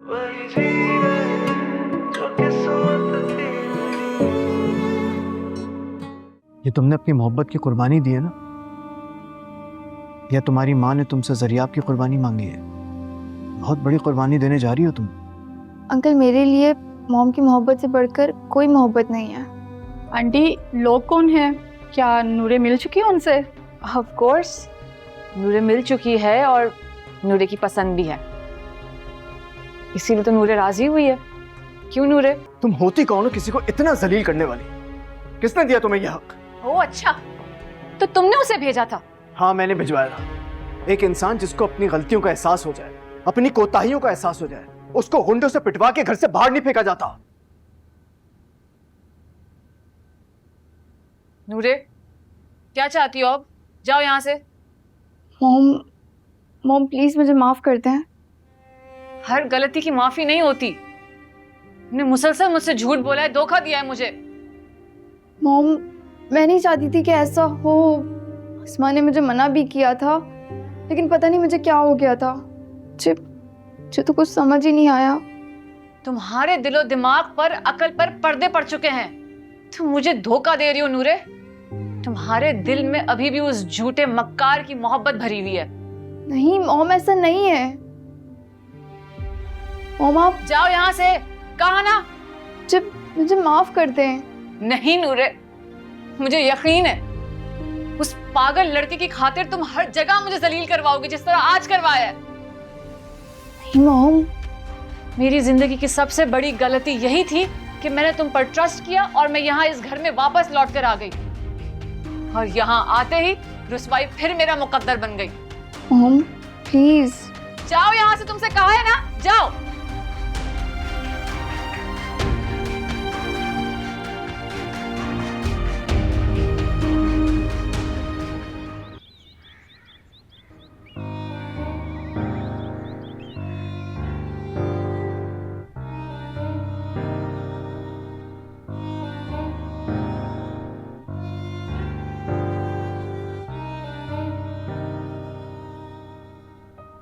वही जी रहे जो किस्मत थी। ये तुमने अपनी मोहब्बत की कुर्बानी दी है ना, या तुम्हारी माँ ने तुमसे ज़रियाब की कुर्बानी मांगी है? बहुत बड़ी कुर्बानी देने जा रही हो तुम। अंकल, मेरे लिए मॉम की मोहब्बत से बढ़कर कोई मोहब्बत नहीं है। आंटी, लोग कौन हैं? क्या नूरे मिल चुकी है उनसे? ऑफ कोर्स नूरे मिल चुकी है और नूरे की पसंद भी है, इसीलिए तो नूरे राजी हुई है। क्यों नूरे? तुम होती कौन हो किसी को इतना जलील करने वाली? किसने दिया तुम्हें यह हक? ओ अच्छा, तो तुमने उसे भेजा था? हाँ, मैंने भिजवाया था। एक इंसान जिसको अपनी गलतियों का एहसास हो जाए, अपनी कोताहियों का एहसास हो जाए, उसको गुंडों से पिटवा के घर से बाहर नहीं फेंका जाता। नूरे, क्या चाहती हो अब? जाओ यहाँ से। मॉम प्लीज मुझे माफ कर दें। हर गलती की माफी नहीं होती। तुमने मुसलसल मुझसे झूठ बोला है, धोखा दिया है मुझे। मॉम, मैं नहीं चाहती थी कि ऐसा हो। अस्मा ने मुझे मना भी किया था, लेकिन पता नहीं मुझे क्या हो गया था। मुझे तो कुछ समझ ही नहीं आया। तुम्हारे दिलो दिमाग पर, अकल पर पर्दे पड़ चुके हैं। तुम मुझे धोखा दे रही हो नूरे। तुम्हारे दिल में अभी भी उस झूठे मक्कार की मोहब्बत भरी हुई है। नहीं मॉम, ऐसा नहीं है। मॉम आप जाओ यहाँ से, कहा ना। मुझे माफ कर दें। नहीं नूरे, मुझे यकीन है उस पागल लड़के की खातिर तुम हर जगह मुझे जलील करवाओगे, जिस तरह आज करवाया है। नहीं मॉम, मेरी जिंदगी की सबसे बड़ी गलती यही थी कि मैंने तुम पर ट्रस्ट किया और मैं यहाँ इस घर में वापस लौट कर आ गई, और यहाँ आते ही रुसवाई फिर मेरा मुकद्दर बन गई। Mom please. जाओ यहाँ से, तुमसे कहा है ना, जाओ।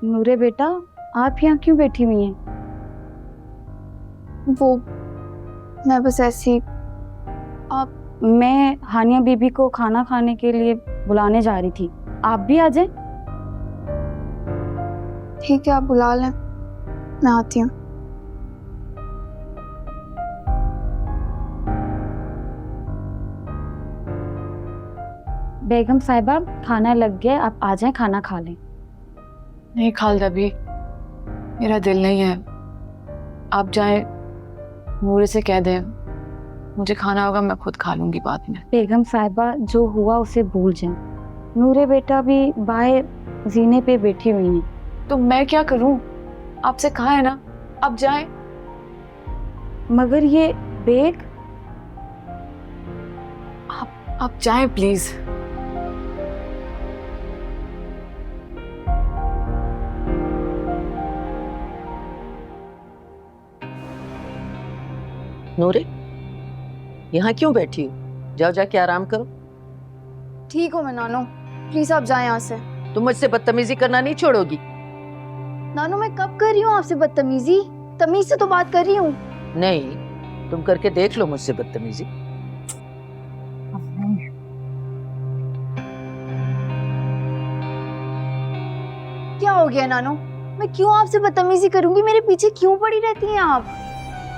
नूरे बेटा, आप यहाँ क्यों बैठी हुई हैं? वो मैं बस ऐसी। मैं हानिया बीबी को खाना खाने के लिए बुलाने जा रही थी, आप भी आ जाएं। ठीक है, आप बुला लें, मैं आती हूँ। बेगम साहिबा, खाना लग गया, आप आ जाएं, खाना खा लें। नहीं खालदा भी, मेरा दिल नहीं है। आप जाएं, नूरे से कह दें मुझे खाना होगा, मैं खुद खा लूंगी बाद में। बेगम साहिबा, जो हुआ उसे भूल जाएं। नूरे बेटा भी बाहर जीने पे बैठी हुई हैं। तो मैं क्या करूं? आपसे कहा है ना, अब जाएं। मगर ये बेग, आप जाएं प्लीज। नूरे, यहाँ क्यों बैठी हो? जाओ जाके आराम करो। ठीक हो मैं नानो, प्लीज आप जाएं यहाँ से। तुम मुझसे बदतमीजी करना नहीं छोड़ोगी? नानो, मैं कब कर रही हूँ आपसे बदतमीजी? तमीज से तो बात कर रही हूँ। नहीं, तुम करके देख लो मुझसे बदतमीजी। क्या हो गया नानो? मैं क्यों आपसे बदतमीजी करूंगी? मेरे पीछे क्यों पड़ी रहती हैं आप?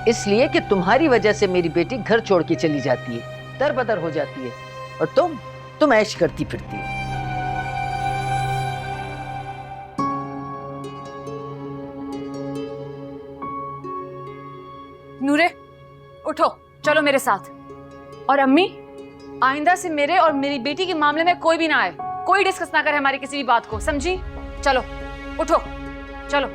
इसलिए कि तुम्हारी वजह से मेरी बेटी घर छोड़ के चली जाती है, दरबदर हो जाती है, और तुम ऐश करती फिरती हो। नूरे, उठो, चलो मेरे साथ। और अम्मी, आइंदा से मेरे और मेरी बेटी के मामले में कोई भी ना आए, कोई डिस्कस ना करे हमारी किसी भी बात को, समझी? चलो उठो, चलो।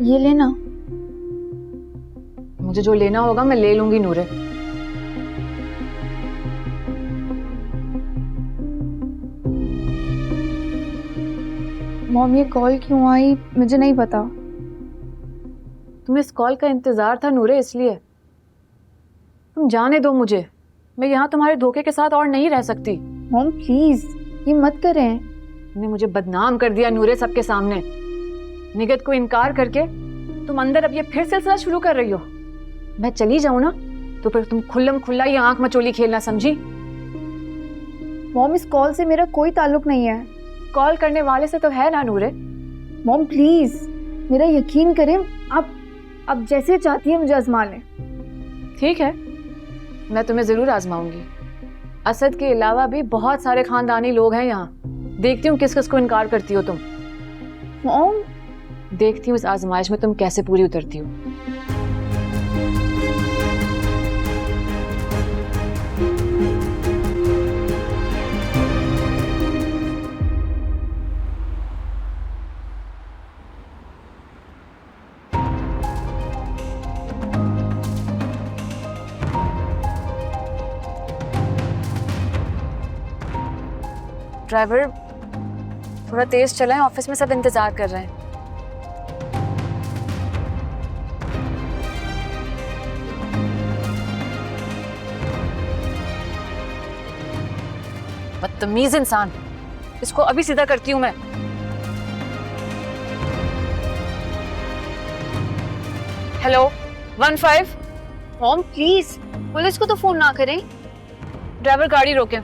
ये लेना। मुझे जो लेना होगा मैं ले लूंगी नूरे। मॉम ये कॉल क्यों आई मुझे नहीं पता। तुम्हें इस कॉल का इंतजार था नूरे, इसलिए। तुम जाने दो मुझे, मैं यहाँ तुम्हारे धोखे के साथ और नहीं रह सकती। मॉम प्लीज ये मत करें। तुमने मुझे बदनाम कर दिया नूरे सबके सामने। निगत को इनकार करके तुम अंदर अब ये फिर सिलसिला शुरू कर रही हो। मैं चली जाऊं ना तो फिर तुम खुल्लम खुल्ला ये आंख मचोली खेलना, समझी? मॉम इस कॉल से मेरा कोई ताल्लुक नहीं है। कॉल करने वाले से तो है ना नूरे। मॉम प्लीज मेरा यकीन करें, आप जैसे चाहती है मुझे आजमा लें। ठीक है, मैं तुम्हें जरूर आजमाऊंगी। असद के अलावा भी बहुत सारे खानदानी लोग हैं यहाँ। देखती हूँ किस किस को इनकार करती हो तुम। मॉम देखती हूँ इस आजमाइश में तुम कैसे पूरी उतरती हो। ड्राइवर थोड़ा तेज चलाएं, ऑफिस में सब इंतजार कर रहे हैं। बदतमीज इंसान, इसको अभी सीधा करती हूं मैं। हेलो 15। मॉम प्लीज पुलिस को तो फोन ना करें। ड्राइवर गाड़ी रोके।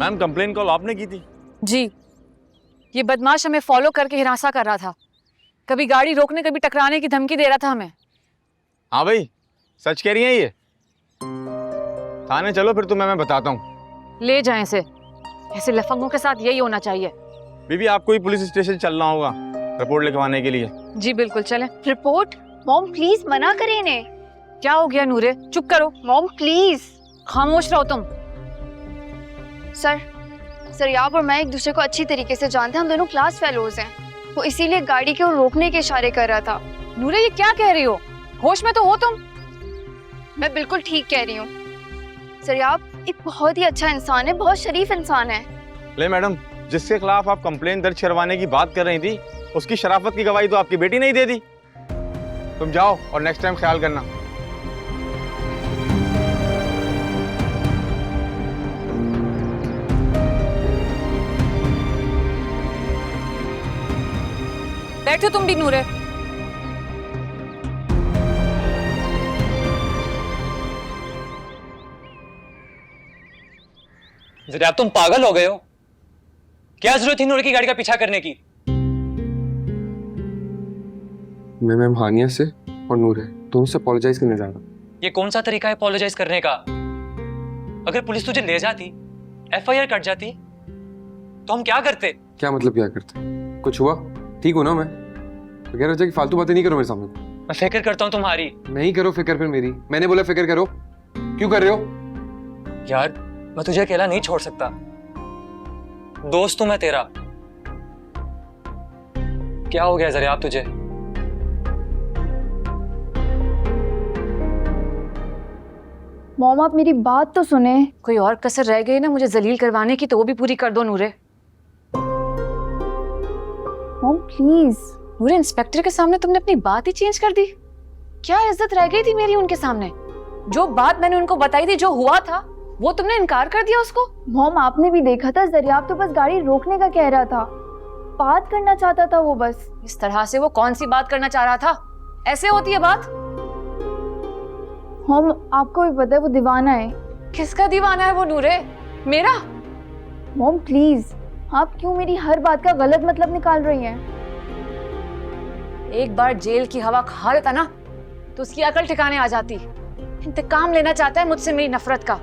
मैम कंप्लेन कॉल आपने की थी? जी, ये बदमाश हमें फॉलो करके हिरासा कर रहा था। कभी गाड़ी रोकने, कभी टकराने की धमकी दे रहा था हमें। हाँ भाई, सच कह रही हैं ये? थाने चलो फिर तुम्हें मैं बताता हूँ। ले जाएं इसे, ऐसे लफंगों के साथ यही होना चाहिए। बीबी आपको ही पुलिस स्टेशन चलना होगा रिपोर्ट लिखवाने के लिए। जी बिल्कुल चलें। रिपोर्ट? मॉम प्लीज मना करें इन्हें। क्या हो गया नूरे, चुप करो। Mom please. खामोश रहो तुम। सर याब और मैं एक दूसरे को अच्छी तरीके से जानते हैं। हम दोनों क्लास फेलोज हैं। वो इसीलिए गाड़ी को रोकने के इशारे कर रहा था। नूरे ये क्या कह रही हो? होश में तो हो तुम? मैं बिल्कुल ठीक कह रही हूँ। सर याब एक बहुत ही अच्छा इंसान है, बहुत शरीफ इंसान है। ले मैडम, जिसके खिलाफ आप कंप्लेन दर्ज करवाने की बात कर रही थी उसकी शराफत की गवाही तो आपकी बेटी नहीं दे दी। तुम जाओ और नेक्स्ट टाइम ख्याल करना। बैठो तुम भी नूरे। जरा तुम पागल हो गए हो? क्या जरूरत थी नूरे की गाड़ी का पीछा करने की? मैं मैम हानिया से और नूर है दोनों से अपोलोजाइज करने जा रहा हूँ। ये कौन सा तरीका है अपोलोजाइज करने का? अगर पुलिस तुझे ले जाती, एफआईआर कट जाती, तो हम क्या करते? क्या मतलब क्या करते? कुछ हुआ? ठीक हो ना? मैं तो कह रहा था कि फालतू बातें नहीं करो मेरे सामने। मैं फिक्र करता हूँ तुम्हारी। नहीं करो फिक्र फिर मेरी। मैंने बोला फिक्र करो। क्यों कर रहे हो? यार मैं तुझे अकेला नहीं छोड़ सकता। दोस्त हूं मैं तेरा। क्या हो गया जरा आप तुझे? मॉम आप मेरी बात तो सुने। कोई और कसर रह गई ना मुझे जलील करवाने की तो वो भी पूरी कर दो Noore. Mom please. Noore inspector के सामने तुमने अपनी बात ही चेंज कर दी। क्या इज्जत रह गई थी मेरी उनके सामने? जो बात मैंने उनको बताई थी, जो हुआ था, वो तुमने इनकार कर दिया उसको। मॉम आपने भी देखा था, जरियाब तो बस गाड़ी रोकने का कह रहा था, बात करना चाहता था वो बस। इस तरह से वो कौन सी बात करना चाह रहा था? ऐसे होती है बात? मॉम आपको भी पता है वो दीवाना है। किसका दीवाना है वो नूरे? मेरा? मॉम प्लीज आप क्यों मेरी हर बात का गलत मतलब निकाल रही हैं? एक बार जेल की हवा खा लेता ना तो उसकी अकल ठिकाने आ जाती। इंतकाम लेना चाहता है मुझसे मेरी नफरत का।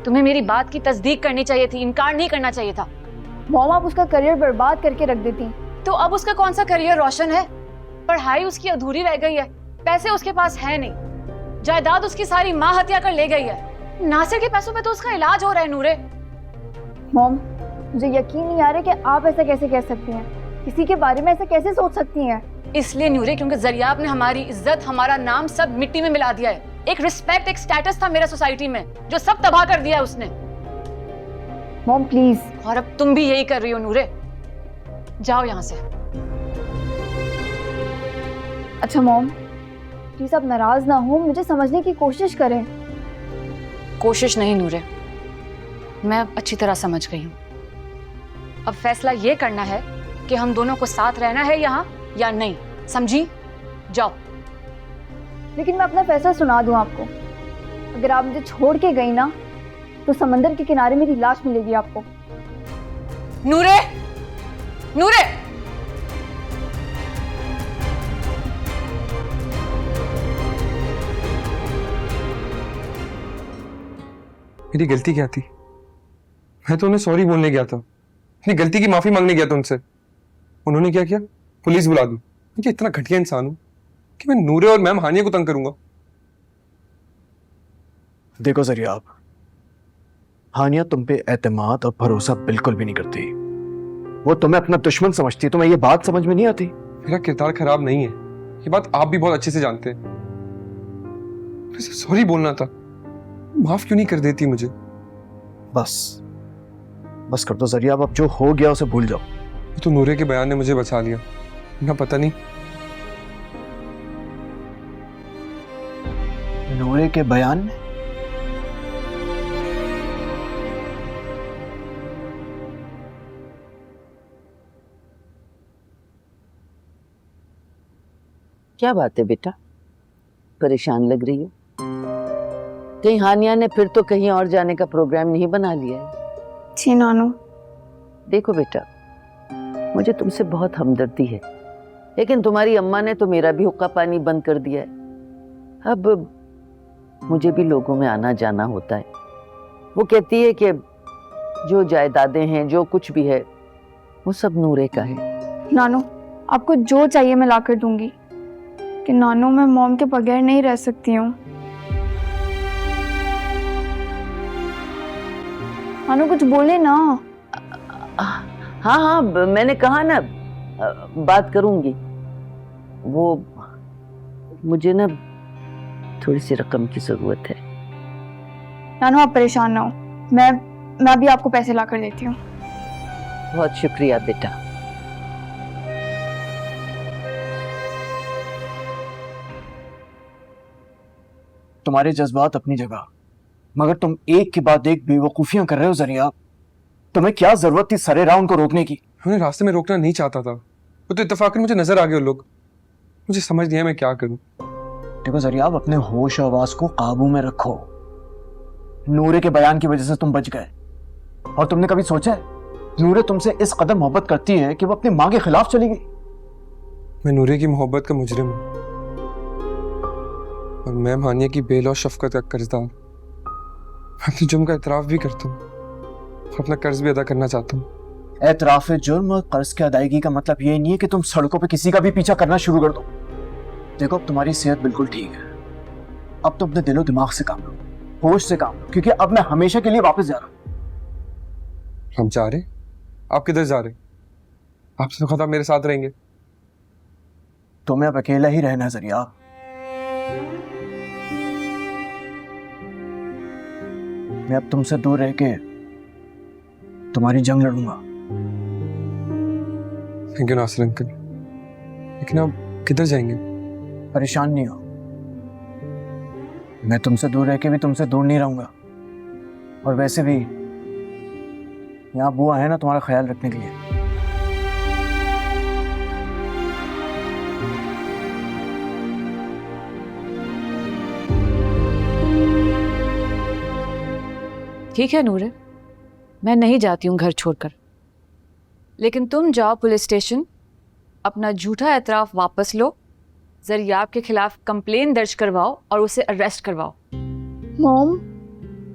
तुम्हें मेरी बात की तस्दीक करनी चाहिए थी, इनकार नहीं करना चाहिए था। मॉम आप उसका करियर बर्बाद करके रख देती। तो अब उसका कौन सा करियर रोशन है? पढ़ाई उसकी अधूरी रह गई है, पैसे उसके पास है नहीं। जायदाद उसकी सारी माँ हत्या कर ले गई है। नासिर के पैसों पे तो उसका इलाज हो रहा है नूरे। मॉम, मुझे यकीन नहीं आ रहा कि आप ऐसा कैसे कह सकती हैं, किसी के बारे में ऐसा कैसे सोच सकती हैं। इसलिए नूरे क्योंकि जरियाब ने हमारी इज्जत, हमारा नाम सब मिट्टी में मिला दिया है। एक रिस्पेक्ट, एक स्टेटस था मेरा सोसाइटी में, जो सब तबाह कर दिया है उसने। Mom please. और अब तुम भी यही कर रही हो नूरे। जाओ यहाँ से। अच्छा मॉम, प्लीज आप नाराज ना हो, मुझे समझने की कोशिश करें। कोशिश नहीं नूरे, मैं अब अच्छी तरह समझ गई हूँ। अब फैसला ये करना है कि हम दोनों को साथ रहना है यहाँ या नहीं, समझी? जाओ। लेकिन मैं अपना फैसला सुना दूं आपको, अगर आप मुझे छोड़ के गई ना तो समंदर के किनारे मेरी लाश मिलेगी आपको। नूरे, नूरे! मेरी गलती क्या थी? मैं तो उन्हें सॉरी बोलने गया था, अपनी गलती की माफी मांगने गया था उनसे। उन्होंने क्या किया? पुलिस बुला दी। मैं इतना घटिया इंसान हूं कि मैं नूरे और मैम हानिया को तंग करूंगा। देखो जरियाब, हानिया तुम पे एतमाद और भरोसा बिल्कुल भी नहीं करती। वो तुम्हें अपना दुश्मन समझती है। तुम्हें ये बात समझ में नहीं आती? मेरा किरदार खराब नहीं है, ये बात आप भी बहुत अच्छे से जानते हैं। मुझे सॉरी बोलना था, माफ क्यों नहीं कर देती मुझे? बस कर दो जरियाब, अब जो हो गया उसे भूल जाओ। तो नूरे के बयान ने मुझे बचा लिया, ना पता नहीं। नूरे के बयान ने? क्या बात है बेटा, परेशान लग रही हो? कहीं हानिया ने फिर तो कहीं और जाने का प्रोग्राम नहीं बना लिया है? जी नानू। देखो बेटा, मुझे तुमसे बहुत हमदर्दी है, लेकिन तुम्हारी अम्मा ने तो मेरा भी हुक्का पानी बंद कर दिया है। अब मुझे भी लोगों में आना जाना होता है। वो कहती है कि जो जायदादें हैं, जो कुछ भी है, वो सब नूरे का है। नानू, आपको जो चाहिए मैं लाकर दूंगी, कि नानू मैं मॉम के बगैर नहीं रह सकती हूँ। नानू कुछ बोले ना। हाँ, मैंने कहा ना, बात करूंगी। वो मुझे ना थोड़ी सी रकम की जरूरत है। नानू आप परेशान ना हो, मैं भी आपको पैसे लाकर देती हूँ। बहुत शुक्रिया बेटा। तुम्हारे जज्बात अपनी जगह, मगर तुम एक के बाद एक बेवकूफियां कर रहे हो जरियाब। तुम्हें क्या जरूरत थी सरे राह उनको रोकने की? उन्हें रास्ते में रोकना नहीं चाहता था, वो तो इत्तेफाकन मुझे नजर आ गए वो लोग। मुझे समझ नहीं आया मैं क्या करूं। देखो जरियाब, अपने होश और आवाज को काबू में रखो। नूरे के बयान की वजह से तुम बच गए, और तुमने कभी सोचा है नूरे तुमसे इस कदर मोहब्बत करती है कि वो अपनी माँ के खिलाफ चली गई? मैं नूरे की मोहब्बत का मुजरिम हूं, और मैम हानिया की बेलौस शफकत का कर्जदार। अपने जुर्म का इतराफ भी करता हूँ, अपना कर्ज भी अदा करना चाहता हूँ। एतराफ जुर्म और कर्ज की अदायगी का मतलब ये नहीं है कि तुम सड़कों पे किसी का भी पीछा करना शुरू कर दो। देखो, अब तुम्हारी सेहत बिल्कुल ठीक है, अब तुम अपने दिलो दिमाग से काम लो, होश से काम लो, क्योंकि अब मैं हमेशा के लिए वापस जा रहा हूँ। हम जा रहे? आप किधर जा रहे? आपसे तो खता मेरे साथ रहेंगे। तुम्हें अब अकेला ही रहना है जरियाब। मैं अब तुमसे दूर रह के तुम्हारी जंग लड़ूंगा। थैंक यू नासिर अंकल, लेकिन आप किधर जाएंगे? परेशान नहीं हो, मैं तुमसे दूर रह के भी तुमसे दूर नहीं रहूंगा। और वैसे भी यहाँ बुआ है ना तुम्हारा ख्याल रखने के लिए। ठीक है नूरे, मैं नहीं जाती हूँ घर छोड़कर, लेकिन तुम जाओ पुलिस स्टेशन, अपना झूठा एतराफ वापस लो, जरियाब के खिलाफ कंप्लेन दर्ज करवाओ और उसे अरेस्ट करवाओ। मॉम,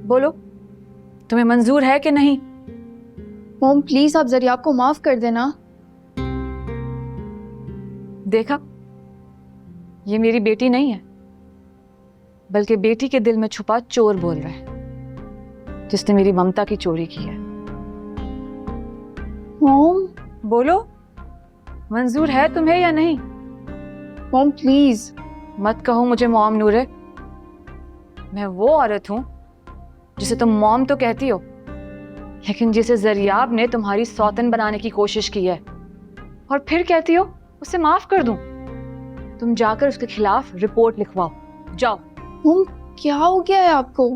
बोलो, तुम्हें मंजूर है कि नहीं? मॉम प्लीज आप जरियाब को माफ कर देना। देखा, ये मेरी बेटी नहीं है, बल्कि बेटी के दिल में छुपा चोर बोल रहा है, जिसने मेरी ममता की चोरी की है। मॉम, बोलो, मंजूर है तुम्हें या नहीं? Mom please. मत कहो मुझे मॉम नूरे। मैं वो औरत हूं जिसे तुम मॉम तो कहती हो, लेकिन जिसे जरियाब ने तुम्हारी सौतन बनाने की कोशिश की है, और फिर कहती हो उसे माफ कर दूं। तुम जाकर उसके खिलाफ रिपोर्ट लिखवाओ, जाओ। मॉम क्या हो गया है आपको?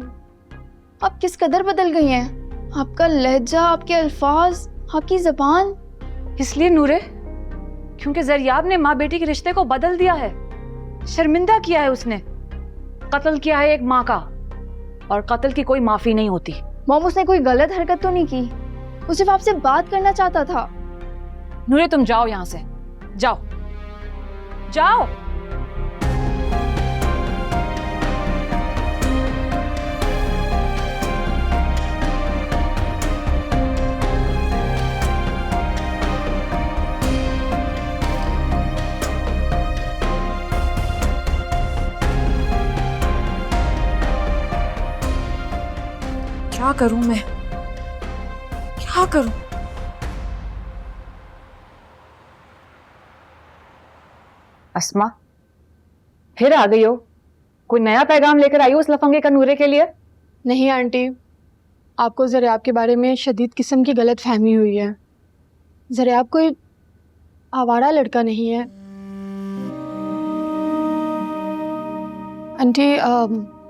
आप किस कदर बदल गई हैं? आपका लहजा, आपके अल्फाज, आपकी जबान। इसलिए नूरे क्योंकि जरियाब ने माँ बेटी के रिश्ते को बदल दिया है, शर्मिंदा किया है उसने, कत्ल किया है एक माँ का, और कत्ल की कोई माफी नहीं होती। मॉम उसने कोई गलत हरकत तो नहीं की, वो सिर्फ आपसे बात करना चाहता था। नूरे तुम जाओ यहां से, जाओ जाओ। क्या करूं मैं, क्या करूं? अस्मा, फिर आ गई हो? कोई नया पैगाम लेकर आई हो उस लफंगे का नूरे के लिए? नहीं आंटी, आपको ज़रियाब के बारे में शदीद किस्म की गलत फहमी हुई है। ज़रियाब कोई आवारा लड़का नहीं है। आंटी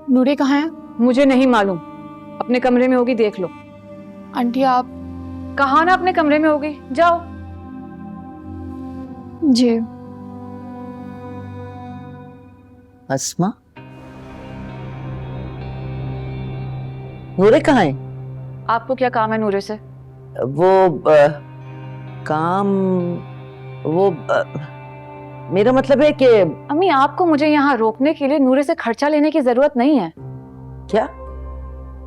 नूरे कहाँ है? मुझे नहीं मालूम, अपने कमरे में होगी, देख लो। आंटी आप कहा ना अपने कमरे में होगी, जाओ। जी। अस्मा, नूरे कहाँ है? आपको क्या काम है नूरे से? वो काम, वो मेरा मतलब है कि अम्मी, आपको मुझे यहाँ रोकने के लिए नूरे से खर्चा लेने की जरूरत नहीं है। क्या?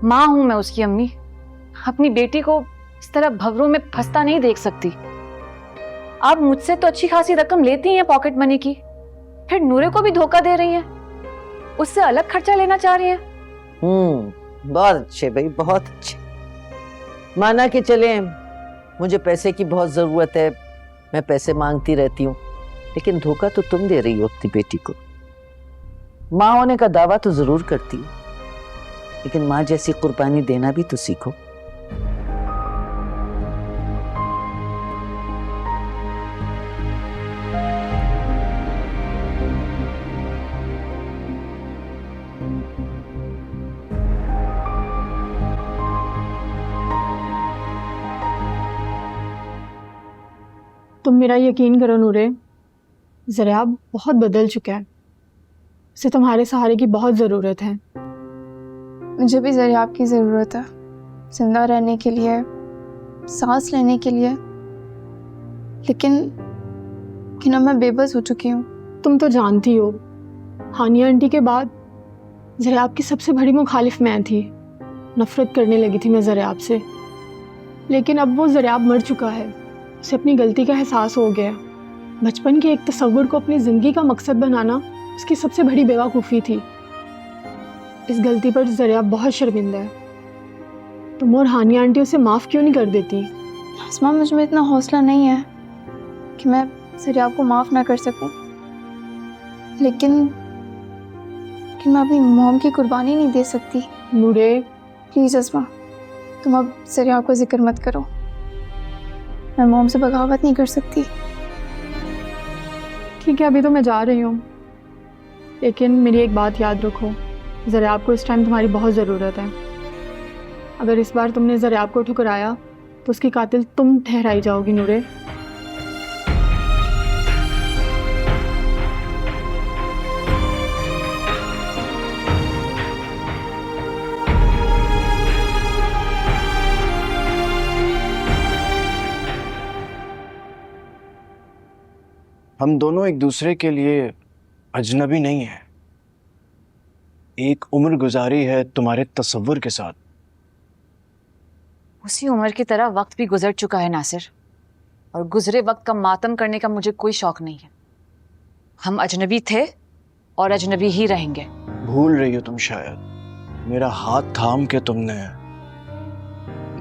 माँ हूं मैं उसकी अम्मी, अपनी बेटी को इस तरह भंवरों में फंसता नहीं देख सकती। आप मुझसे तो अच्छी खासी रकम लेती हैं पॉकेट मनी की, फिर नूरे को भी धोखा दे रही हैं, उससे अलग खर्चा लेना चाह रही हैं। बहुत अच्छे भाई, बहुत अच्छे। माना कि चले मुझे पैसे की बहुत जरूरत है, मैं पैसे मांगती रहती हूँ, लेकिन धोखा तो तुम दे रही हो अपनी बेटी को। माँ होने का दावा तो जरूर करती हो, लेकिन माँ जैसी कुर्बानी देना भी तो सीखो। तुम मेरा यकीन करो नूरे, ज़रियाब बहुत बदल चुका है, उसे तुम्हारे सहारे की बहुत ज़रूरत है। मुझे भी ज़रियाब की ज़रूरत है, जिंदा रहने के लिए, सांस लेने के लिए, लेकिन अब मैं बेबस हो चुकी हूँ। तुम तो जानती हो, हानिया आंटी के बाद ज़रियाब की सबसे बड़ी मुखालिफ मैं थी। नफरत करने लगी थी मैं ज़रियाब से, लेकिन अब वो ज़रियाब मर चुका है, उसे अपनी गलती का एहसास हो गया। बचपन के एक तस्वुर को अपनी ज़िंदगी का मकसद बनाना उसकी सबसे बड़ी बेवकूफ़ी थी। इस गलती पर ज़रियाब बहुत शर्मिंदा है। तुम और हानिया आंटी उसे माफ़ क्यों नहीं कर देती? अस्मा, मुझ में इतना हौसला नहीं है कि मैं ज़रियाब को माफ़ ना कर सकूं, लेकिन मैं अपनी मॉम की कुर्बानी नहीं दे सकती। नूरे प्लीज़ अस्मा, तुम अब ज़रियाब को जिक्र मत करो, मैं मॉम से बगावत नहीं कर सकती। ठीक है, अभी तो मैं जा रही हूँ, लेकिन मेरी एक बात याद रखो, ज़रियाब को इस टाइम तुम्हारी बहुत ज़रूरत है। अगर इस बार तुमने ज़रियाब को ठुकराया तो उसकी कातिल तुम ठहराई जाओगी नूरे। हम दोनों एक दूसरे के लिए अजनबी नहीं हैं। एक उम्र गुजारी है तुम्हारे तसव्वुर के साथ। उसी उम्र की तरह वक्त भी गुजर चुका है नासिर, और गुजरे वक्त का मातम करने का मुझे कोई शौक नहीं है। हम अजनबी थे और अजनबी ही रहेंगे। भूल रही हो तुम शायद। मेरा हाथ थाम के तुमने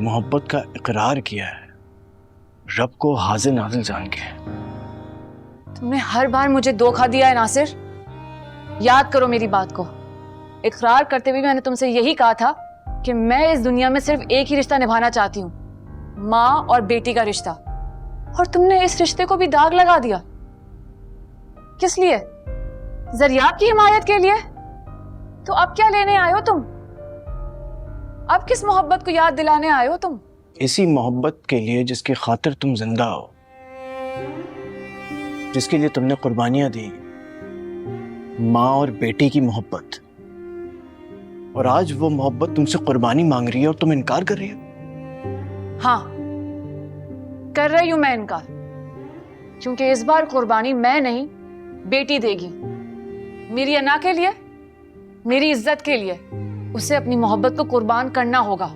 मोहब्बत का इकरार किया है, रब को हाजिर नाजिर जान के। तुमने हर बार मुझे धोखा दिया है नासिर। याद करो मेरी बात को। इकरार करते हुए मैंने तुमसे यही कहा था कि मैं इस दुनिया में सिर्फ एक ही रिश्ता निभाना चाहती हूँ, माँ और बेटी का रिश्ता। और तुमने इस रिश्ते को भी दाग लगा दिया। किस लिए? जरियाब की हिमायत के लिए? तो अब क्या लेने आए हो तुम? अब किस मोहब्बत को याद दिलाने आए हो तुम? इसी मोहब्बत के लिए जिसकी खातिर तुम जिंदा हो, जिसके लिए तुमने कुर्बानियां दी, माँ और बेटी की मोहब्बत। और आज वो मोहब्बत तुमसे कुर्बानी मांग रही है और तुम इनकार कर रही हो। हाँ, कर रही हूं मैं इनकार, क्योंकि इस बार कुर्बानी मैं नहीं बेटी देगी। मेरी अना के लिए, मेरी इज्जत के लिए उसे अपनी मोहब्बत को कुर्बान करना होगा।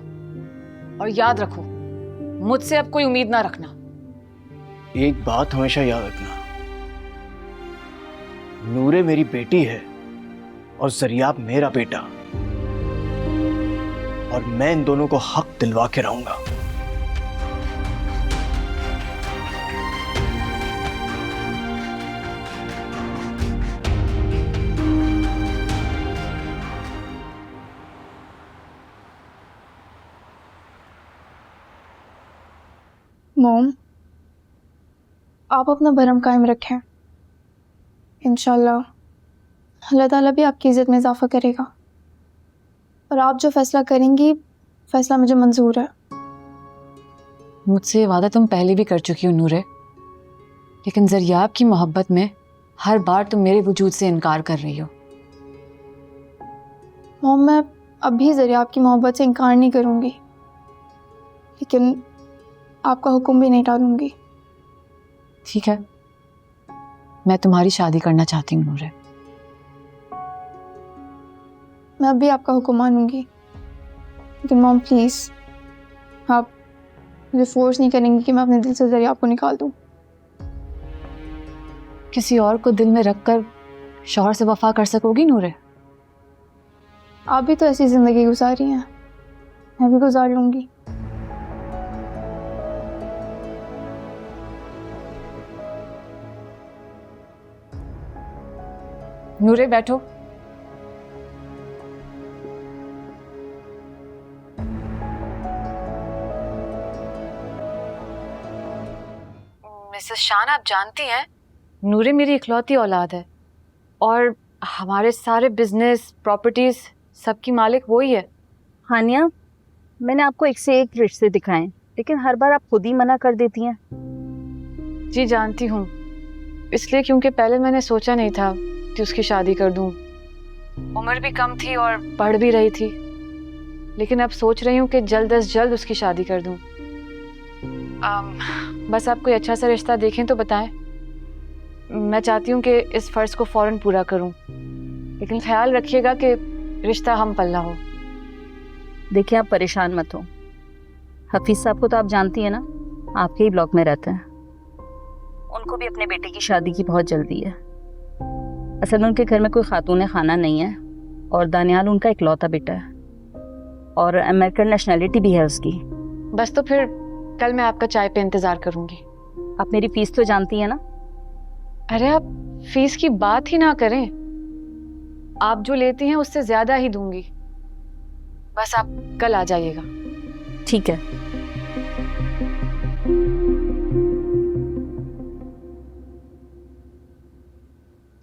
और याद रखो, मुझसे अब कोई उम्मीद ना रखना। एक बात हमेशा याद रखना, नूरे मेरी बेटी है और जरियाब मेरा बेटा, और मैं इन दोनों को हक दिलवा के रहूंगा। मॉम, आप अपना भरम कायम रखें। इंशाल्लाह अल्लाह ताला भी आपकी इज़्ज़त में इजाफ़ा करेगा। और आप जो फैसला करेंगी, फैसला मुझे मंजूर है। मुझसे ये वादा तुम पहले भी कर चुकी हो नूरे, लेकिन जरियाब की मोहब्बत में हर बार तुम मेरे वजूद से इनकार कर रही हो। मॉम, मैं अब भी जरियाब की मोहब्बत से इनकार नहीं करूँगी, लेकिन आपका हुक्म भी नहीं टालूंगी। ठीक है, मैं तुम्हारी शादी करना चाहती हूँ नूरे। मैं अब भी आपका हुक्म मानूंगी, लेकिन मॉम प्लीज़, आप मुझे फोर्स नहीं करेंगी कि मैं अपने दिल से जरियाब को निकाल दूँ। किसी और को दिल में रखकर शौहर से वफा कर सकोगी नूरे? आप भी तो ऐसी ज़िंदगी गुजारी हैं, मैं भी गुजार लूँगी। नूरे बैठो। मिसेस शान, आप जानती हैं नूरे मेरी इकलौती औलाद है, और हमारे सारे बिजनेस, प्रॉपर्टीज, सबकी मालिक वही है। हानिया, मैंने आपको एक से एक रिश्ते दिखाए, लेकिन हर बार आप खुद ही मना कर देती हैं। जी जानती हूँ, इसलिए क्योंकि पहले मैंने सोचा नहीं था कि उसकी शादी कर दूँ। उम्र भी कम थी और पढ़ भी रही थी, लेकिन अब सोच रही हूँ कि जल्द अज जल्द उसकी शादी कर दूँ। बस आप कोई अच्छा सा रिश्ता देखें तो बताएं। मैं चाहती हूँ कि इस फ़र्ज़ को फ़ौरन पूरा करूँ, लेकिन ख्याल रखिएगा कि रिश्ता हम पल्ला हो। देखिए, आप परेशान मत हो। हफीज़ साहब को तो आप जानती हैं ना, आपके ही ब्लॉक में रहते हैं। उनको भी अपने बेटे की शादी की बहुत जल्दी है। असल में उनके घर में कोई खातून खाना नहीं है, और दानियाल उनका इकलौता बेटा है, और अमेरिकन नेशनैलिटी भी है उसकी। बस तो फिर कल मैं आपका चाय पे इंतज़ार करूँगी। आप मेरी फ़ीस तो जानती हैं ना? अरे आप फीस की बात ही ना करें, आप जो लेती हैं उससे ज़्यादा ही दूंगी। बस आप कल आ जाइएगा। ठीक है।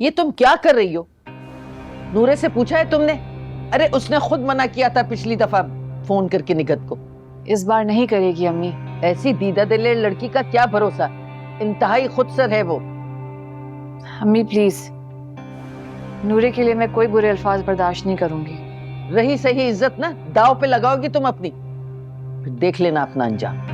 ये तुम क्या कर रही हो? नूरे से पूछा है तुमने? अरे उसने खुद मना किया था पिछली दफा फोन करके निगत को। इस बार नहीं करेगी अम्मी। ऐसी दीदा दिले लड़की का क्या भरोसा, इंतहाई खुदसर है वो। अम्मी प्लीज, नूरे के लिए मैं कोई बुरे अल्फाज बर्दाश्त नहीं करूंगी। रही सही इज्जत ना दाव पे लगाओगी तुम अपनी, फिर देख लेना अपना अंजाम।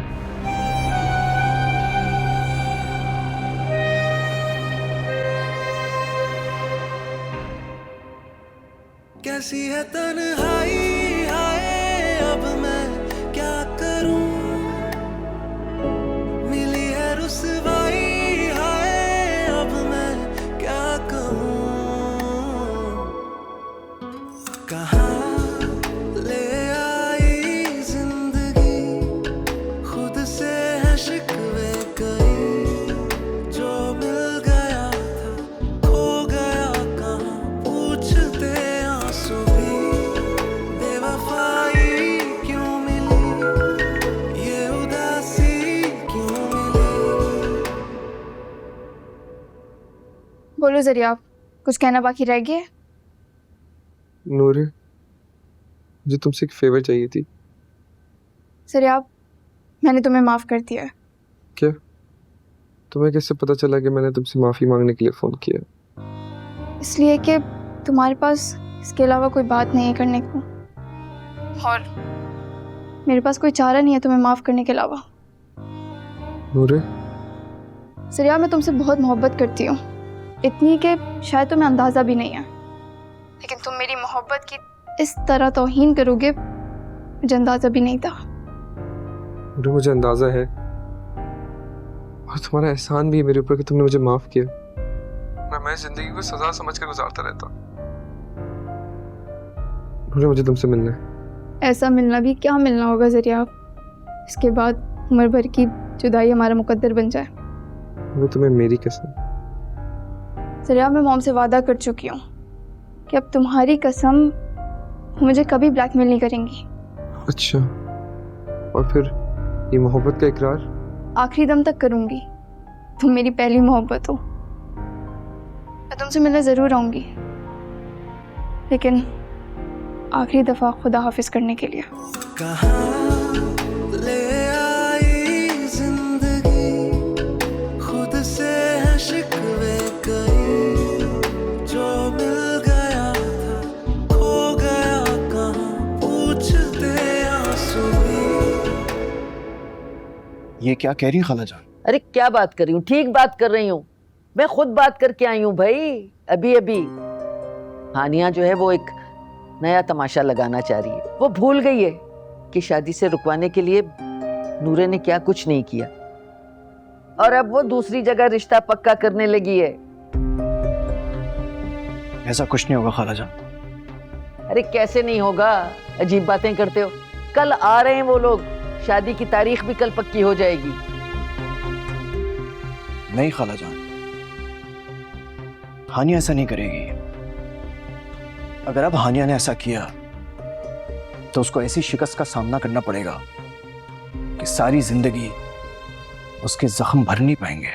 कैसी है तन्हाई, हाय अब मैं क्या करूं, मिली है रुसवाई, हाय अब मैं क्या कहूं। ज़रिया, कुछ कहना बाकी रह गया है? नूरे, मुझे तुमसे एक फेवर चाहिए थी। ज़रिया, मैंने तुम्हें माफ़ कर दिया है। क्या? तुम्हें कैसे पता चला कि मैंने तुमसे माफ़ी मांगने के लिए फ़ोन किया? इसलिए कि तुम्हारे पास इसके अलावा कोई बात नहीं है करने को, और मेरे पास कोई चारा नहीं है तुम्हें माफ़ करने के अलावा। नूरे, ज़रिया, मैं तुमसे बहुत मोहब्बत करती हूँ, इतनी कि शायद तुम्हें अंदाज़ा भी नहीं है, लेकिन तुम मेरी मोहब्बत की इस तरह तौहीन करोगे मुझे अंदाज़ा भी नहीं था। नूरे, मुझे अंदाज़ा है और तुम्हारा एहसान भी है मेरे ऊपर कि तुमने मुझे माफ़ किया। मैं ज़िंदगी को सज़ा समझकर गुजारता रहता। नूरे, मुझे तुमसे मिलना है। ऐसा मिलना भी क्या मिलना होगा ज़रिया, इसके बाद उम्र भर की जुदाई हमारा मुकद्दर बन जाए। नूरे, तुम्हें मेरी कसम। ज़रिया, मैं मॉम से वादा कर चुकी हूँ कि अब तुम्हारी कसम मुझे कभी ब्लैकमेल नहीं करेंगी। अच्छा, और फिर ये मोहब्बत का इकरार? आखिरी दम तक करूँगी। तुम मेरी पहली मोहब्बत हो। मैं तुमसे मिलने ज़रूर आऊँगी, लेकिन आखिरी दफ़ा खुदा हाफिज़ करने के लिए। कहाँ ले आई जिंदगी, खुद से है शिकवे कई, जो मिल गया था खो गया कहाँ, पूछते आंसू भी। ये क्या कह रही है खाला जान? अरे क्या बात कर रही हूँ, ठीक बात कर रही हूँ। मैं खुद बात करके आई हूँ भाई, अभी अभी। हानिया जो है वो एक नया तमाशा लगाना चाह रही है। वो भूल गई है कि शादी से रुकवाने के लिए नूरे ने क्या कुछ नहीं किया, और अब वो दूसरी जगह रिश्ता पक्का करने लगी है। ऐसा कुछ नहीं होगा खाला जान। अरे कैसे नहीं होगा, अजीब बातें करते हो। कल आ रहे हैं वो लोग, शादी की तारीख भी कल पक्की हो जाएगी। नहीं खाला जान, हानिया ऐसा नहीं करेगी। अगर अब हानिया ने ऐसा किया तो उसको ऐसी शिकस्त का सामना करना पड़ेगा कि सारी जिंदगी उसके जख्म भर नहीं पाएंगे।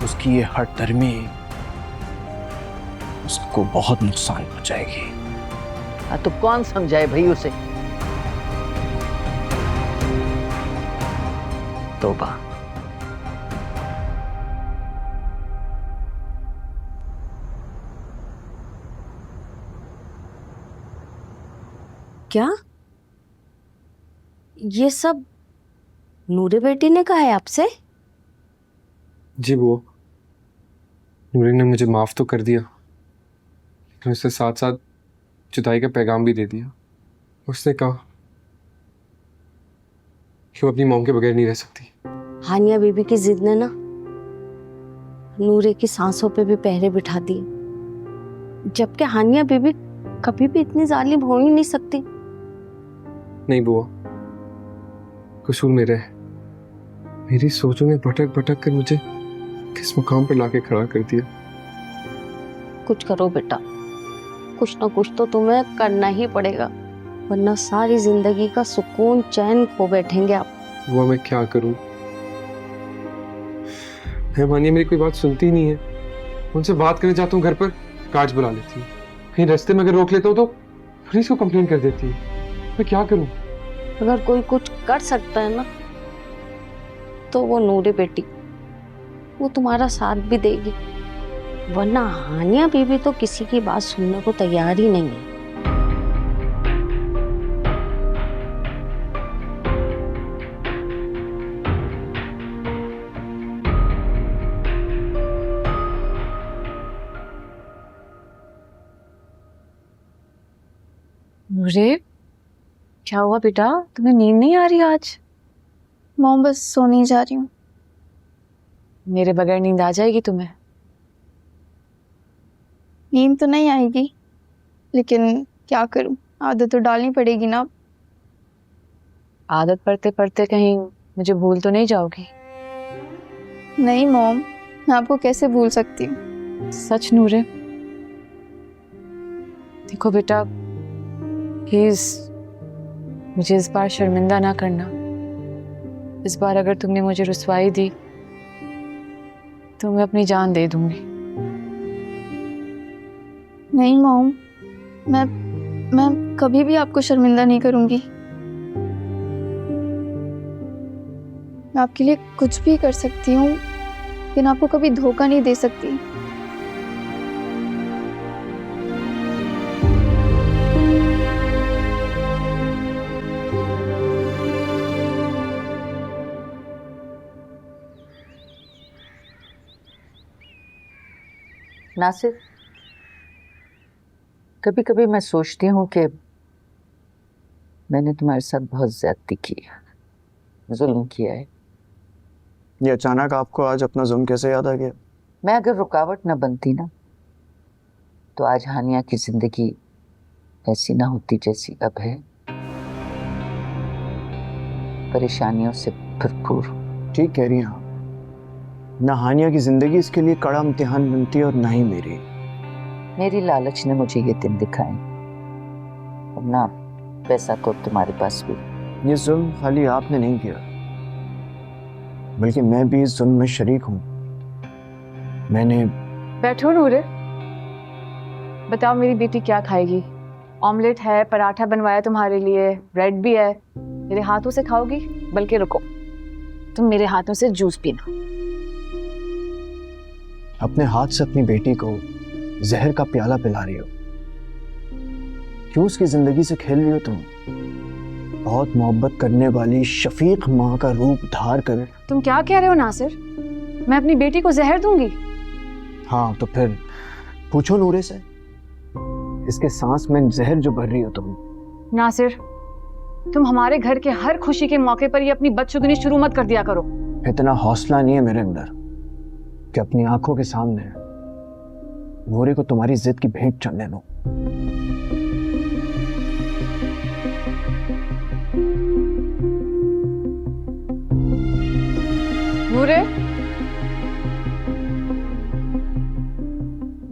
उसकी ये हठधर्मी उसको बहुत नुकसान पहुंचाएगी। हाँ तो कौन समझाए भाई उसे। तौबा। क्या ये सब नूरे बेटी ने कहा है आपसे? जी बुआ, नूरे ने मुझे माफ़ तो कर दिया, लेकिन उसके साथ साथ जुदाई का पैगाम भी दे दिया। उसने कहा कि वो अपनी मॉम के बगैर नहीं रह सकती। हानिया बीबी की जिद ने ना नूरे की सांसों पे भी पहरे बिठा दिए, जबकि हानिया बीबी कभी भी इतनी जालिम हो ही नहीं सकती। नहीं बुआ, कसूर मेरा है। मेरी सोचों में भटक भटक कर मुझे किस मुकाम पर लाके खड़ा कर दिया। कुछ करो बेटा, कुछ ना कुछ तो तुम्हें करना ही पड़ेगा, वरना सारी जिंदगी का सुकून चैन खो बैठेंगे आप। बुआ मैं क्या करूं? मानिए मेरी कोई बात सुनती ही नहीं है। उनसे बात करने जाता हूँ घर पर, गार्ड्स बुला लेती है। कहीं रास्ते में अगर रोक लेता हूँ तो पुलिस को कंप्लेन कर देती है। मैं क्या करूं? अगर कोई कुछ कर सकता है ना तो वो नूरे बेटी, वो तुम्हारा साथ भी देगी, वरना हानिया बीबी तो किसी की बात सुनने को तैयार ही नहीं है। नूरे, क्या हुआ बेटा, तुम्हें नींद नहीं आ रही आज? मॉम बस सोने जा रही हूँ। मेरे बगैर नींद आ जाएगी तुम्हें? नींद तो नहीं आएगी, लेकिन क्या करूँ, आदत तो डालनी पड़ेगी ना। आदत पड़ते पड़ते कहीं मुझे भूल तो नहीं जाओगी? नहीं मॉम, मैं आपको कैसे भूल सकती हूँ। सच नूरे, देखो बेटा प्लीज मुझे इस बार शर्मिंदा ना करना। इस बार अगर तुमने मुझे रुसवाई दी तो मैं अपनी जान दे दूंगी। नहीं मॉम, मैं कभी भी आपको शर्मिंदा नहीं करूंगी। मैं आपके लिए कुछ भी कर सकती हूँ, लेकिन आपको कभी धोखा नहीं दे सकती। नासिर, कभी कभी मैं सोचती हूँ कि मैंने तुम्हारे साथ बहुत ज्यादती की है, जुल्म किया है। ये अचानक आपको आज अपना जुल्म कैसे याद आ गया? मैं अगर रुकावट न बनती ना, तो आज हानिया की जिंदगी ऐसी ना होती जैसी अब है, परेशानियों से भरपूर। ठीक कह रही हैं आप। ना हानिया की जिंदगी इसके लिए कड़ा इम्तिहान बनती है और ना ही मेरी लालच ने मुझे ये दिन दिखाए, वरना पैसा तो तुम्हारे पास भी। ये जुल्म खाली आपने नहीं किया, बल्कि मैं भी इस जुल्म में शरीक हूँ। मैंने बैठो नूरे, बताओ मेरी बेटी क्या खाएगी? ऑमलेट है, पराठा बनवाया तुम्हारे लिए, ब्रेड भी है। मेरे हाथों से खाओगी? बल्कि रुको, तुम मेरे हाथों से जूस पीना। अपने हाथ से अपनी बेटी को जहर का प्याला पिला रही हो, क्यों उसकी जिंदगी से खेल रही हो तुम? बहुत मोहब्बत करने वाली शफीक माँ का रूप धार कर। तुम क्या कह रहे हो नासिर? मैं अपनी बेटी को जहर दूंगी? हाँ तो फिर पूछो नूरे से, इसके सांस में जहर जो भर रही हो तुम। नासिर, तुम हमारे घर के हर खुशी के मौके पर ये अपनी बदशुगनी शुरू मत कर दिया करो। इतना हौसला नहीं है मेरे अंदर कि अपनी आंखों के सामने नूरे को तुम्हारी जिद की भेंट चढ़ने दो। नूरे,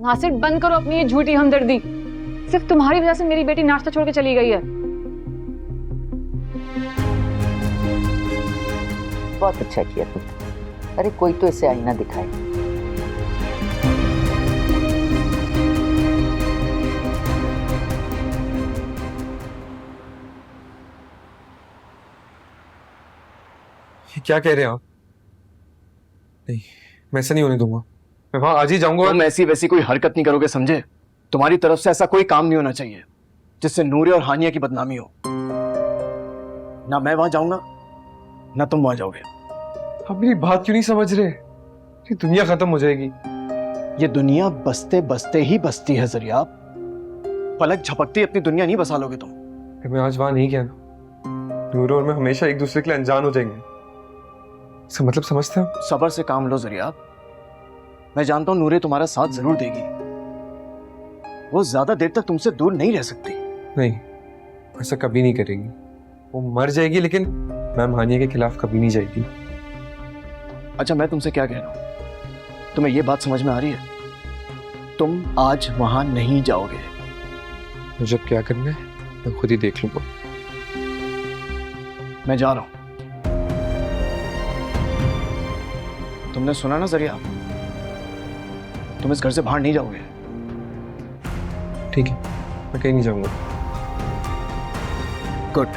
नासिर बंद करो अपनी ये झूठी हमदर्दी। सिर्फ तुम्हारी वजह से मेरी बेटी नाश्ता छोड़ के चली गई है। बहुत अच्छा किया तुमने। अरे कोई तो इसे आईना दिखाए। क्या कह रहे हैं आप? नहीं, मैं ऐसा नहीं होने दूंगा। मैं वहां आज ही जाऊंगा। तुम ऐसी वैसी कोई हरकत नहीं करोगे, समझे? तुम्हारी तरफ से ऐसा कोई काम नहीं होना चाहिए जिससे नूरे और हानिया की बदनामी हो। ना मैं वहां जाऊंगा, ना तुम वहां जाओगे। आप मेरी बात क्यों नहीं समझ रहे? ये दुनिया खत्म हो जाएगी। ये दुनिया बसते बसते ही बसती है जरिया। पलक झपकती अपनी दुनिया नहीं बसा लोगे तुम। मैं आज वहां नहीं गया ना, नूर और मैं हमेशा एक दूसरे के लिए अनजान हो जाएंगे। इसका मतलब समझते हो? सब्र से काम लो जरिया। मैं जानता हूं नूरे तुम्हारा साथ जरूर देगी। वो ज्यादा देर तक तुमसे दूर नहीं रह सकती। नहीं, ऐसा कभी नहीं करेगी। वो मर जाएगी, लेकिन मैम हानिया के खिलाफ कभी नहीं जाएगी। अच्छा, मैं तुमसे क्या कह रहा हूं, तुम्हें ये बात समझ में आ रही है? तुम आज वहां नहीं जाओगे। मुझे अब क्या करना है मैं खुद ही देख लूंगा। मैं जा रहा हूं। तुमने सुना ना जरिया, तुम इस घर से बाहर नहीं जाओगे। ठीक है, मैं कहीं नहीं जाऊंगा। गुड।